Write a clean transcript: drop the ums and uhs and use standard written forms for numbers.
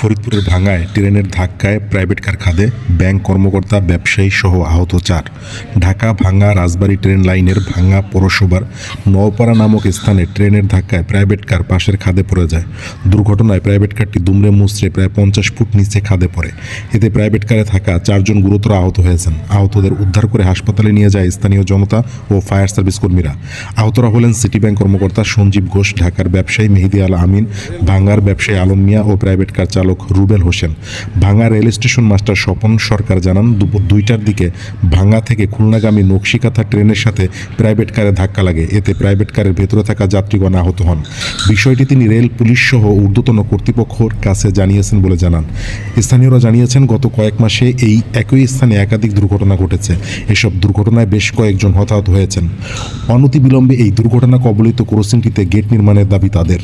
ফরিদপুরের ভাঙ্গায় ট্রেনের ধাক্কায় প্রাইভেট কার খাদে ব্যাংক কর্মকর্তা ব্যবসায়ী সহ আহত 4। ঢাকা ভাঙ্গা রাজবাড়ী ট্রেন লাইনের ভাঙ্গা পৌরসভার নওপাড়া নামক স্থানে ট্রেনের ধাক্কায় প্রাইভেট কার পাশের খাদে পড়ে যায়। দুর্ঘটনায় প্রাইভেট কারটি দুমড়ে মুচড়ে প্রায় 50 ফুট নিচে খাদে পড়ে। এতে প্রাইভেট কারে থাকা 4 জন গুরুতর আহত হয়েছেন। আহতদের উদ্ধার করে হাসপাতালে নিয়ে যায় স্থানীয় জনতা ও ফায়ার সার্ভিস কর্মীরা। আহতরা হলেন সিটি ব্যাংক কর্মকর্তা সঞ্জীব ঘোষ, ঢাকার ব্যবসায়ী মেহেদি আল আমিন, ভাঙ্গার ব্যবসায়ী আলম মিয়া ও প্রাইভেট কার চালক রুবেল হোসেন। ভাঙ্গা রেল স্টেশন মাস্টার স্বপন সরকার জানান, দুপুর 2টার দিকে ভাঙ্গা থেকে খুলনাগামী নকশিকাথা ট্রেনের সাথে প্রাইভেট কারে ধাক্কা লাগে। এতে প্রাইভেট কারের ভেতরে থাকা যাত্রীগণ আহত হন। বিষয়টি তিনি রেল পুলিশ সহ ঊর্ধ্বতন কর্তৃপক্ষের কাছে জানিয়েছেন বলে জানান। স্থানীয়রা জানিয়েছেন, গত কয়েক মাসে এই একই স্থানে একাধিক দুর্ঘটনা ঘটেছে। এসব দুর্ঘটনায় বেশ কয়েকজন হতাহত হয়েছেন। অনতিবিলম্বে এই দুর্ঘটনা কবলিত ক্রসিংটিতে গেট নির্মাণের দাবি তাদের।